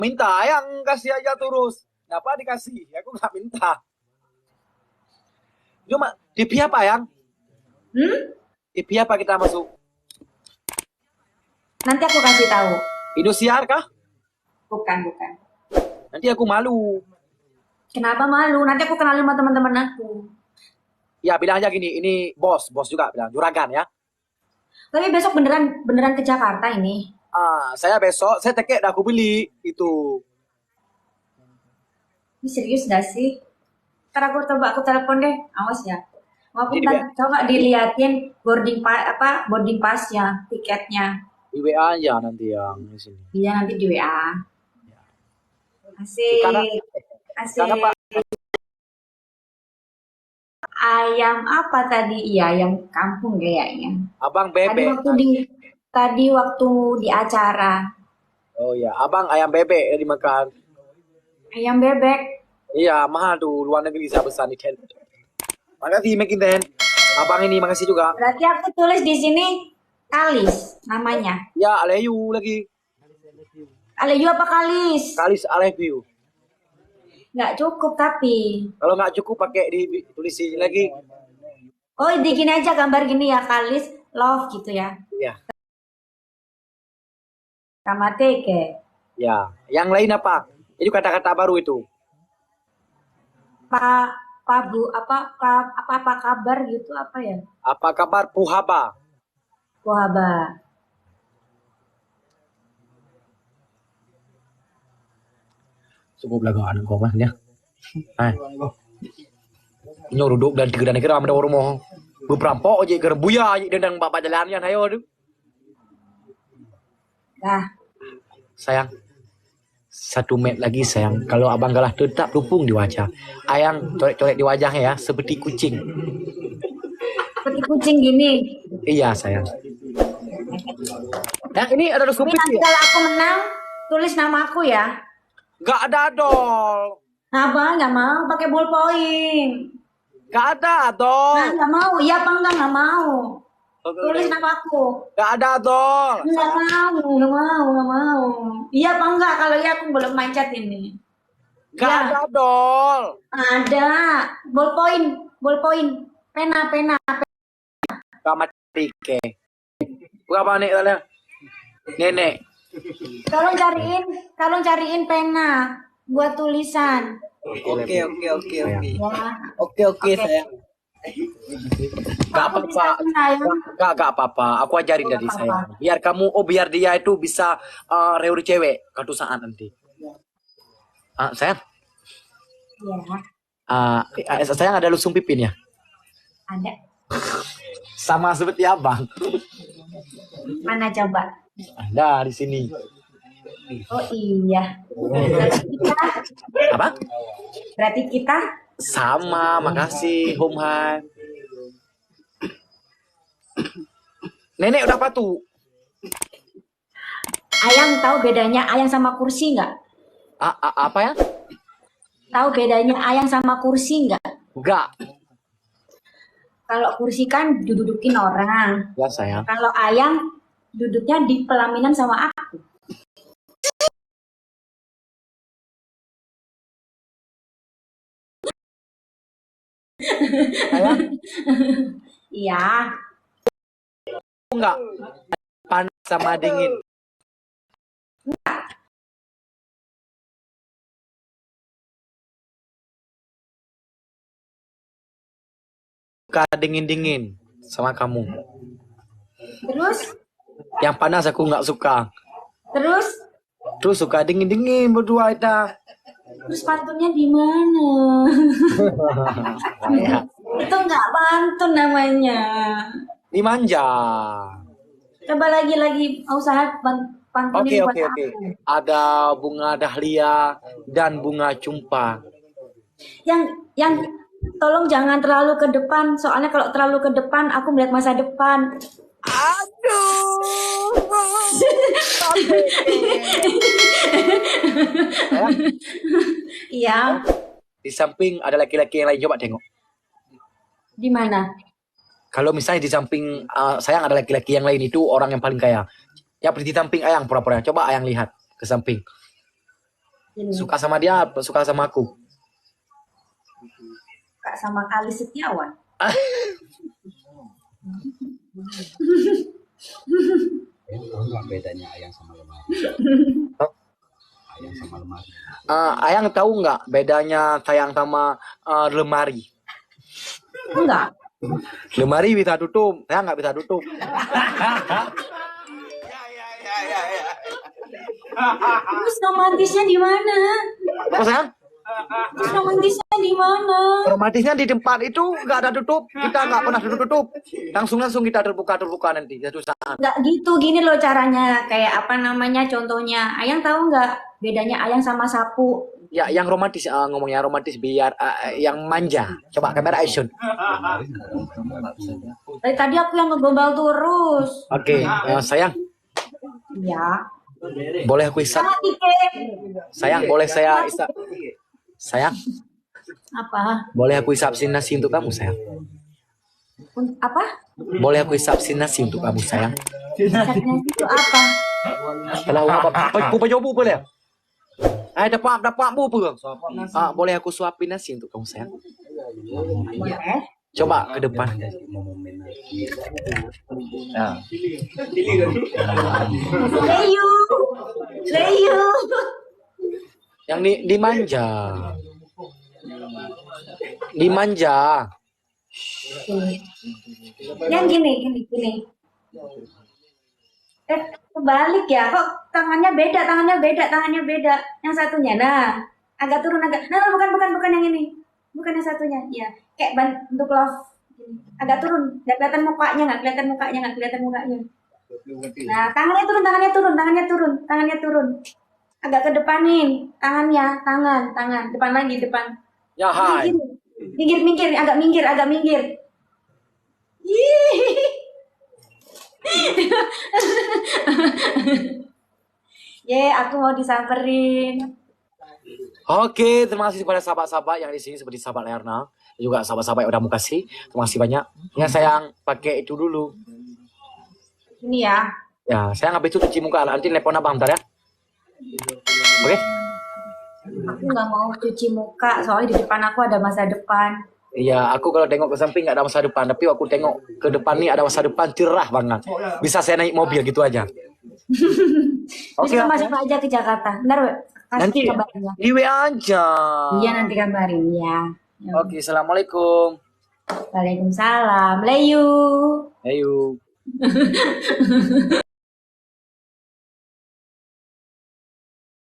minta, ayang kasih aja terus. Kenapa dikasih? Aku nggak minta. Cuma TV apa yang? TV apa kita masuk? Nanti aku kasih tahu. Indosiar kah? Bukan. Nanti aku malu. Kenapa malu? Nanti aku kenalin sama teman-teman aku. Ya bilang aja gini, ini bos juga bilang juragan ya. Tapi besok beneran ke Jakarta ini. Saya besok, saya tiket dah aku beli itu. Ini serius gak sih? Ntar aku coba aku telepon deh, awas ya. Mau aku coba diliatin boarding pass-nya, tiketnya. Di WA aja nanti yang di sini. Iya nanti di WA. Asik. Karena Pak, ayam apa tadi? Iya, ayam kampung kayaknya. Abang bebek. Tadi waktu di acara. Oh ya, abang ayam bebek dimakan. Ayam bebek. Iya, mahal tuh luar negeri besar di Ten. Makasih makin Ten. Abang ini makasih juga. Berarti aku tulis di sini Kalis namanya. Ya, Aleyu lagi. Aleyu apa Kalis? Kalis Aleyu. Nggak cukup tapi. Kalau nggak cukup pakai ditulis lagi. Oh, di gini aja gambar gini ya, Kalis love gitu ya. Iya. Sama teke. Ya, yang lain apa? Itu kata-kata baru itu. Apa kabar gitu apa ya? Apa kabar Puhaba? Puhaba. Cukup lah kawan kau mas ya. Nyuruh duduk dan tiga dan kira ada orang mau berampok aja kira buya aja dan bapak jalannya ayo tuh. Nah, sayang 1 menit lagi sayang. Kalau abang kalah tetap lupung di wajah. Ayang coret-coret di wajahnya ya seperti kucing. Seperti kucing gini. Iya sayang. Yang ini ada Tapi nanti kalau aku menang tulis nama aku ya. Gak ada dol. Apa? Nggak mau pakai ballpoint. Gak ada dol. Nah, nggak mau. Iya apa enggak? Nggak mau. Tulis nama aku. Gak ada dol. Nggak mau. Iya apa enggak? Kalau iya aku belum mancat ini. Gak ada dol. Ada. Ballpoint. Pena. Gak mati ke. Berapa nih kalian? Nenek. Tolong cariin pena buat tulisan. Oke. Ya. Sayang. Gak apa-apa. Aku ajarin dari saya. Biar dia itu bisa reuri cewek katu saat nanti. Sayang. Iya. Sayang ada lusung pipin ya? Ada. Sama seperti abang. Mana coba? Ada di sini. Oh iya. Apa? Berarti kita sama, makasih Home Han. Nenek udah apa tuh? Ayang tahu bedanya ayang sama kursi nggak? Apa ya? Tahu bedanya ayang sama kursi nggak? Enggak. Kalau kursi kan dudukin orang. Ya sayang. Kalau ayang duduknya di pelaminan sama aku. Ayang? Iya. Enggak. Panas sama dingin. Suka dingin sama kamu. Terus? Yang panas aku nggak suka. Terus Suka dingin berdua itu. Terus pantunnya di mana? Itu nggak pantun namanya. Dimanja. Coba lagi usaha pantunin buat aku. Ada bunga dahlia dan bunga cumpa. Yang tolong jangan terlalu ke depan, soalnya kalau terlalu ke depan aku melihat masa depan. Aduh. Iya. Di samping ada laki-laki yang lain, coba tengok. Di mana? Kalau misalnya di samping sayang ada laki-laki yang lain itu orang yang paling kaya. Ya di samping ayang pura-pura. Coba ayang lihat ke samping. Ini, Suka sama dia apa suka sama aku? Kak sama Kali Setiawan. Ayang tahu nggak bedanya ayang sama lemari? Oh. Ayang sama lemari. Ayang tahu nggak bedanya sayang sama lemari? Enggak. Lemari bisa tutup, saya nggak bisa tutup. Terus romantisnya di mana? Apa sayang? Terus romantisnya di mana? Romantisnya di tempat itu nggak ada tutup, kita nggak pernah tutup. Langsung kita terbuka nanti satu saat. Enggak gitu, gini loh caranya. Kayak apa namanya contohnya. Ayang tahu nggak bedanya ayang sama sapu? Ya, yang romantis ngomongnya romantis biar yang manja. Coba kamera action. Dari tadi aku yang ngegombal terus. Oke, sayang, Ya. boleh aku isap? Sama tiket. Sayang, boleh saya isap? Sayang, Apa? boleh aku isapin nasi untuk kamu, sayang? Apa? Boleh aku isapin nasi untuk kamu, sayang? Catnya itu apa? Kalau apa? Pupa boleh? Dapat bu. Boleh aku suapin nasi untuk kamu, sayang? Boleh. Coba ke depan. Nah. Leyu. Leyu. Yang dimanja. Dimanja. Yang gini. Kebalik ya, kok tangannya beda. Yang satunya, nah, agak turun agak. Nah, bukan yang ini, bukan yang satunya. Ya, kayak bentuk love. Agak turun, nggak kelihatan mukanya. Nah, tangannya turun. Agak kedepanin, tangan, depan. Ya hai. Minggir, agak minggir. Ih. Aku mau disamperin. Oke, terima kasih kepada sahabat-sahabat yang di sini seperti sahabat Lerna, juga sahabat-sahabat yang udah mau kasih. Terima kasih banyak. Ya sayang, pakai itu dulu. Ini ya. Ya, sayang habis itu cuci muka. Nanti telepon abang bentar ya. Oke? Aku nggak mau cuci muka, soalnya di depan aku ada masa depan. Iya, aku kalau tengok ke samping nggak ada masa depan, tapi aku tengok ke depan nih ada masa depan cerah banget. Bisa saya naik mobil gitu aja. Oke, Bisa masuk aja ke Jakarta. Ntar kasih nanti kabarnya. di WA aja. Iya, nanti kabarin ya. Oke, assalamualaikum. Waalaikumsalam. Leyu. Ayo.